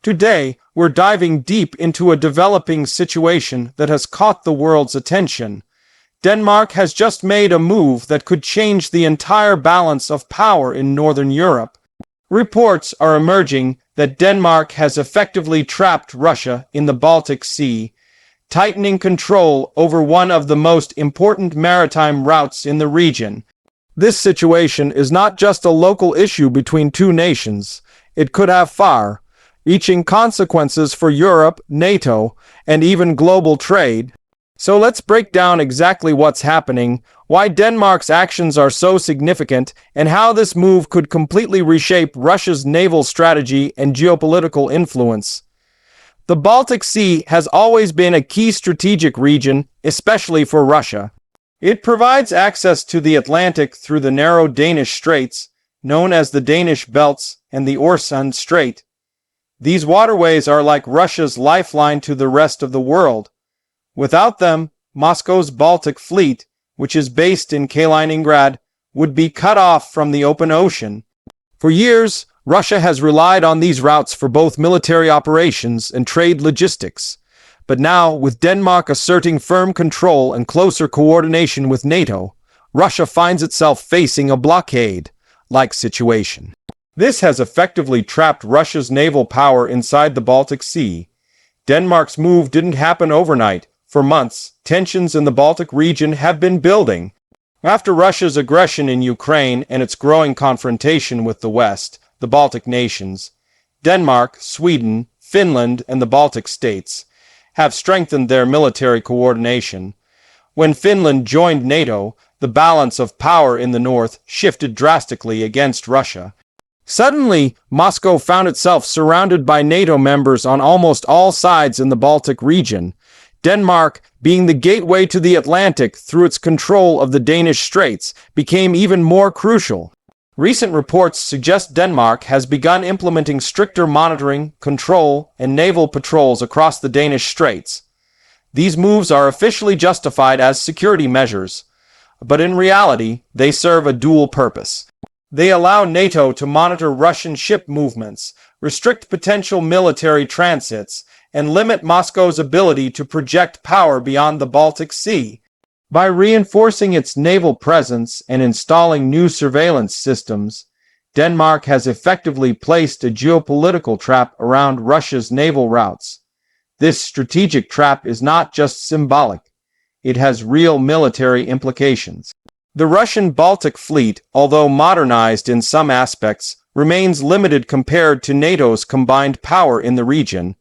Today, we're diving deep into a developing situation that has caught the world's attention. Denmark has just made a move that could change the entire balance of power in Northern Europe. Reports are emerging that Denmark has effectively trapped Russia in the Baltic Sea, tightening control over one of the most important maritime routes in the region. This situation is not just a local issue between two nations. It could have far-reaching consequences for Europe, NATO, and even global trade. So let's break down exactly what's happening, why Denmark's actions are so significant, and how this move could completely reshape Russia's naval strategy and geopolitical influence. The Baltic Sea has always been a key strategic region, especially for Russia. It provides access to the Atlantic through the narrow Danish Straits, known as the Danish Belts and the Øresund Strait. These waterways are like Russia's lifeline to the rest of the world. Without them, Moscow's Baltic Fleet, which is based in Kaliningrad, would be cut off from the open ocean. For years, Russia has relied on these routes for both military operations and trade logistics. But now, with Denmark asserting firm control and closer coordination with NATO, Russia finds itself facing a blockade-like situation. This has effectively trapped Russia's naval power inside the Baltic Sea. Denmark's move didn't happen overnight. For months, tensions in the Baltic region have been building. After Russia's aggression in Ukraine and its growing confrontation with the West, the Baltic nations, Denmark, Sweden, Finland, and the Baltic states have strengthened their military coordination. When Finland joined NATO, the balance of power in the north shifted drastically against Russia. Suddenly, Moscow found itself surrounded by NATO members on almost all sides in the Baltic region. Denmark, being the gateway to the Atlantic through its control of the Danish Straits, became even more crucial. Recent reports suggest Denmark has begun implementing stricter monitoring, control, and naval patrols across the Danish Straits. These moves are officially justified as security measures, but in reality, they serve a dual purpose. They allow NATO to monitor Russian ship movements, restrict potential military transits, and limit Moscow's ability to project power beyond the Baltic Sea. By reinforcing its naval presence and installing new surveillance systems, Denmark has effectively placed a geopolitical trap around Russia's naval routes. This strategic trap is not just symbolic. It has real military implications. The Russian Baltic Fleet, although modernized in some aspects, remains limited compared to NATO's combined power in the region.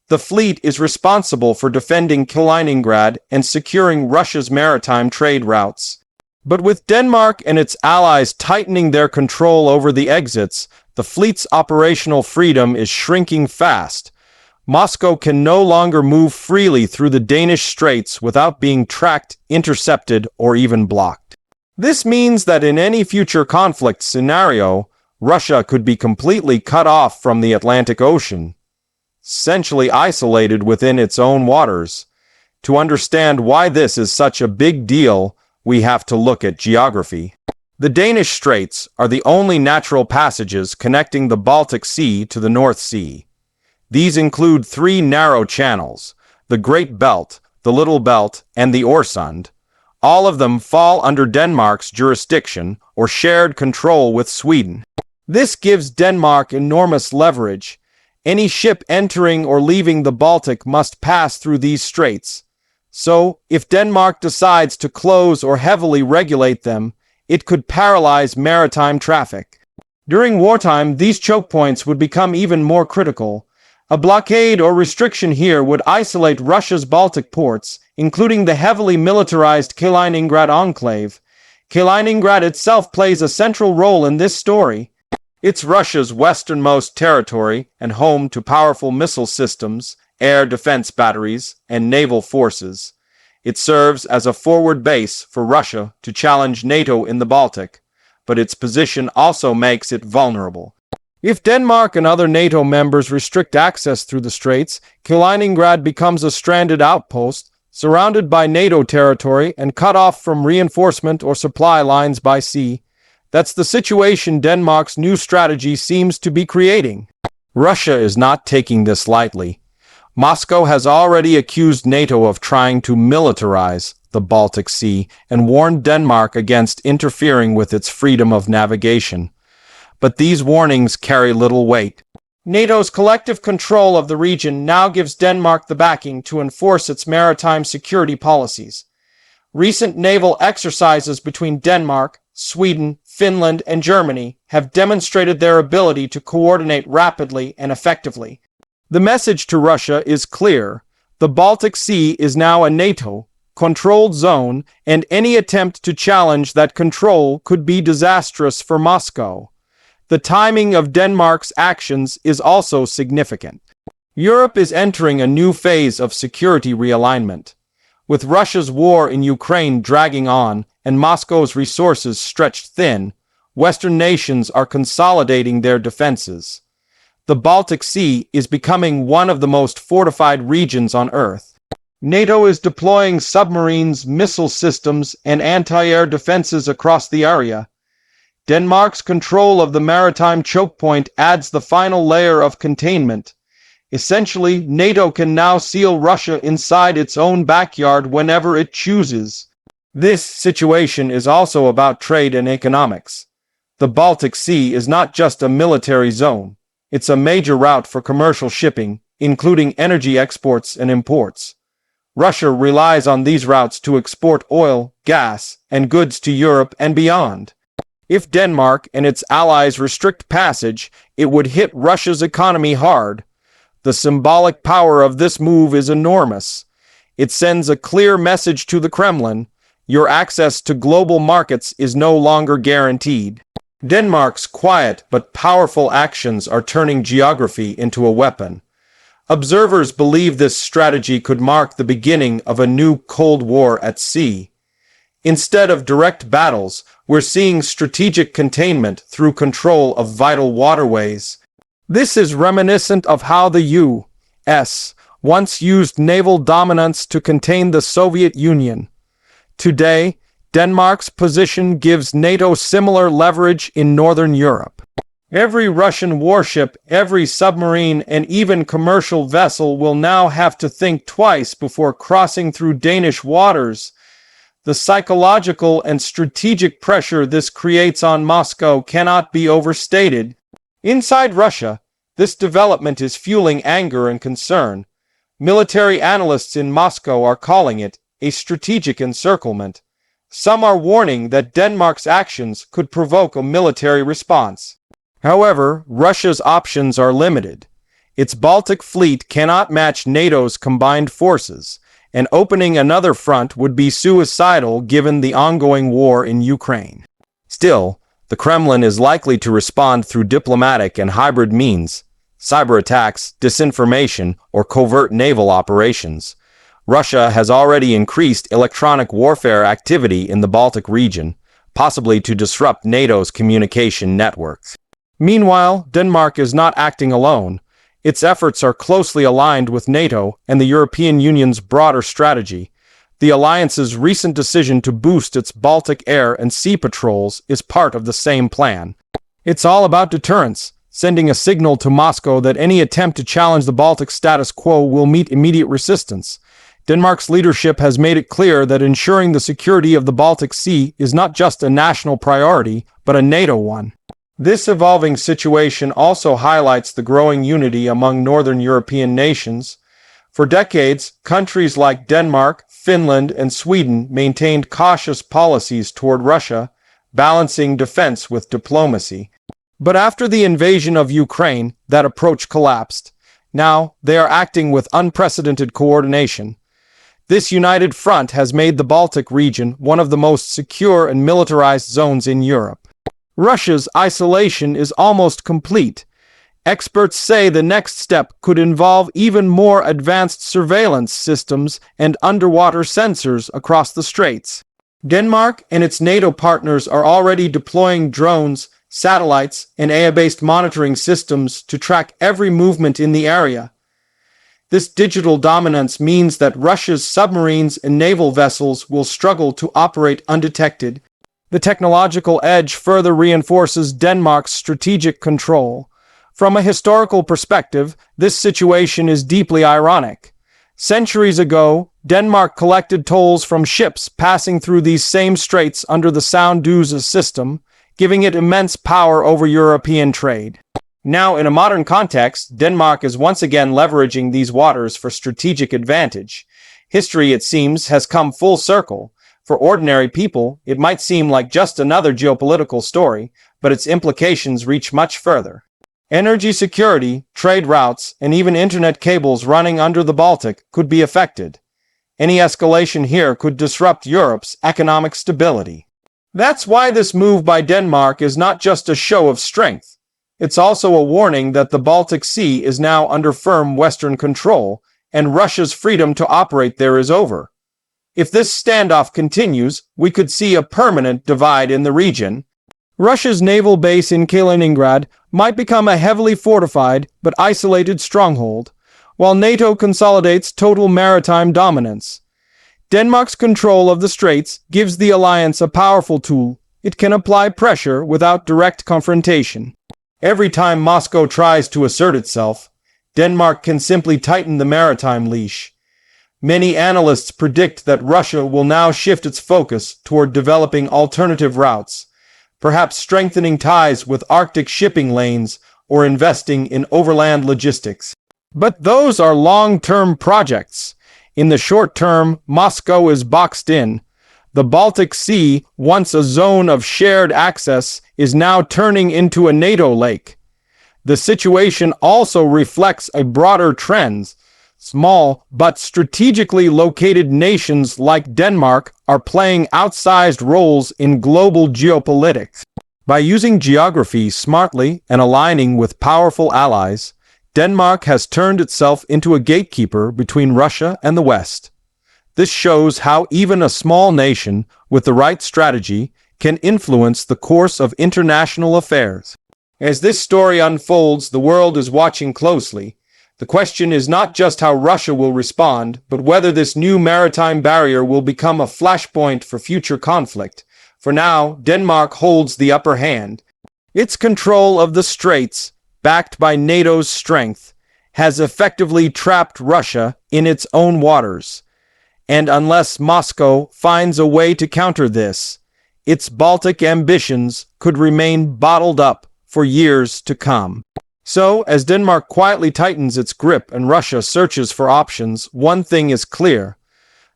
The fleet is responsible for defending Kaliningrad and securing Russia's maritime trade routes. But with Denmark and its allies tightening their control over the exits, the fleet's operational freedom is shrinking fast. Moscow can no longer move freely through the Danish Straits without being tracked, intercepted, or even blocked. This means that in any future conflict scenario, Russia could be completely cut off from the Atlantic Ocean, essentially isolated within its own waters. To understand why this is such a big deal, we have to look at geography. The Danish Straits are the only natural passages connecting the Baltic Sea to the North Sea. These include three narrow channels: the Great Belt, the Little Belt, and the Øresund. All of them fall under Denmark's jurisdiction or shared control with Sweden. This gives Denmark enormous leverage. Any ship entering or leaving the Baltic must pass through these straits. So, if Denmark decides to close or heavily regulate them, it could paralyze maritime traffic. During wartime, these chokepoints would become even more critical. A blockade or restriction here would isolate Russia's Baltic ports, including the heavily militarized Kaliningrad enclave. Kaliningrad itself plays a central role in this story. It's Russia's westernmost territory and home to powerful missile systems, air defense batteries, and naval forces. It serves as a forward base for Russia to challenge NATO in the Baltic, but its position also makes it vulnerable. If Denmark and other NATO members restrict access through the straits, Kaliningrad becomes a stranded outpost, surrounded by NATO territory and cut off from reinforcement or supply lines by sea. That's the situation Denmark's new strategy seems to be creating. Russia is not taking this lightly. Moscow has already accused NATO of trying to militarize the Baltic Sea and warned Denmark against interfering with its freedom of navigation. But these warnings carry little weight. NATO's collective control of the region now gives Denmark the backing to enforce its maritime security policies. Recent naval exercises between Denmark, Sweden, Finland, and Germany have demonstrated their ability to coordinate rapidly and effectively. The message to Russia is clear. The Baltic Sea is now a NATO-controlled zone, and any attempt to challenge that control could be disastrous for Moscow. The timing of Denmark's actions is also significant. Europe is entering a new phase of security realignment. With Russia's war in Ukraine dragging on and Moscow's resources stretched thin, Western nations are consolidating their defenses. The Baltic Sea is becoming one of the most fortified regions on Earth. NATO is deploying submarines, missile systems, and anti-air defenses across the area. Denmark's control of the maritime chokepoint adds the final layer of containment. Essentially, NATO can now seal Russia inside its own backyard whenever it chooses. This situation is also about trade and economics. The Baltic Sea is not just a military zone. It's a major route for commercial shipping, including energy exports and imports. Russia relies on these routes to export oil, gas, and goods to Europe and beyond. If Denmark and its allies restrict passage, it would hit Russia's economy hard. The symbolic power of this move is enormous. It sends a clear message to the Kremlin: your access to global markets is no longer guaranteed. Denmark's quiet but powerful actions are turning geography into a weapon. Observers believe this strategy could mark the beginning of a new Cold War at sea. Instead of direct battles, we're seeing strategic containment through control of vital waterways. This is reminiscent of how the U.S. once used naval dominance to contain the Soviet Union. Today, Denmark's position gives NATO similar leverage in Northern Europe. Every Russian warship, every submarine, and even commercial vessel will now have to think twice before crossing through Danish waters. The psychological and strategic pressure this creates on Moscow cannot be overstated. Inside Russia, this development is fueling anger and concern. Military analysts in Moscow are calling it a strategic encirclement. Some are warning that Denmark's actions could provoke a military response. However, Russia's options are limited. Its Baltic fleet cannot match NATO's combined forces, and opening another front would be suicidal given the ongoing war in Ukraine. Still, the Kremlin is likely to respond through diplomatic and hybrid means: cyber attacks, disinformation, or covert naval operations. Russia has already increased electronic warfare activity in the Baltic region, possibly to disrupt NATO's communication networks. Meanwhile, Denmark is not acting alone. Its efforts are closely aligned with NATO and the European Union's broader strategy. The alliance's recent decision to boost its Baltic air and sea patrols is part of the same plan. It's all about deterrence, sending a signal to Moscow that any attempt to challenge the Baltic status quo will meet immediate resistance. Denmark's leadership has made it clear that ensuring the security of the Baltic Sea is not just a national priority, but a NATO one. This evolving situation also highlights the growing unity among Northern European nations. For decades, countries like Denmark, Finland, and Sweden maintained cautious policies toward Russia, balancing defense with diplomacy. But after the invasion of Ukraine, that approach collapsed. Now, they are acting with unprecedented coordination. This united front has made the Baltic region one of the most secure and militarized zones in Europe. Russia's isolation is almost complete. Experts say the next step could involve even more advanced surveillance systems and underwater sensors across the straits. Denmark and its NATO partners are already deploying drones, satellites, and AI-based monitoring systems to track every movement in the area. This digital dominance means that Russia's submarines and naval vessels will struggle to operate undetected. The technological edge further reinforces Denmark's strategic control. From a historical perspective, this situation is deeply ironic. Centuries ago, Denmark collected tolls from ships passing through these same straits under the Sound Dues system, giving it immense power over European trade. Now, in a modern context, Denmark is once again leveraging these waters for strategic advantage. History, it seems, has come full circle. For ordinary people, it might seem like just another geopolitical story, but its implications reach much further. Energy security, trade routes, and even internet cables running under the Baltic could be affected. Any escalation here could disrupt Europe's economic stability. That's why this move by Denmark is not just a show of strength. It's also a warning that the Baltic Sea is now under firm Western control, and Russia's freedom to operate there is over. If this standoff continues, we could see a permanent divide in the region. Russia's naval base in Kaliningrad might become a heavily fortified but isolated stronghold, while NATO consolidates total maritime dominance. Denmark's control of the straits gives the alliance a powerful tool. It can apply pressure without direct confrontation. Every time Moscow tries to assert itself, Denmark can simply tighten the maritime leash. Many analysts predict that Russia will now shift its focus toward developing alternative routes, perhaps strengthening ties with Arctic shipping lanes or investing in overland logistics. But those are long-term projects. In the short term, Moscow is boxed in. The Baltic Sea, once a zone of shared access, is now turning into a NATO lake. The situation also reflects a broader trend. Small but strategically located nations like Denmark are playing outsized roles in global geopolitics. By using geography smartly and aligning with powerful allies, Denmark has turned itself into a gatekeeper between Russia and the West. This shows how even a small nation with the right strategy can influence the course of international affairs. As this story unfolds, the world is watching closely. The question is not just how Russia will respond, but whether this new maritime barrier will become a flashpoint for future conflict. For now, Denmark holds the upper hand. Its control of the straits, backed by NATO's strength, has effectively trapped Russia in its own waters. And unless Moscow finds a way to counter this, its Baltic ambitions could remain bottled up for years to come. So, as Denmark quietly tightens its grip and Russia searches for options, one thing is clear.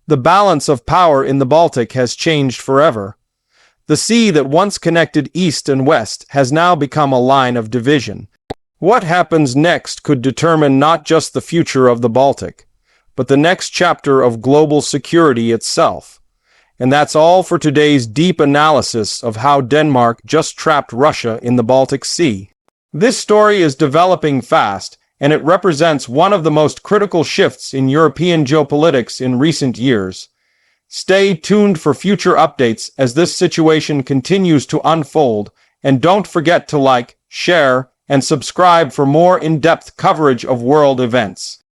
The balance of power in the Baltic has changed forever. The sea that once connected east and west has now become a line of division. What happens next could determine not just the future of the Baltic, but the next chapter of global security itself. And that's all for today's deep analysis of how Denmark just trapped Russia in the Baltic Sea. This story is developing fast, and it represents one of the most critical shifts in European geopolitics in recent years. Stay tuned for future updates as this situation continues to unfold, and don't forget to like, share, and subscribe for more in-depth coverage of world events.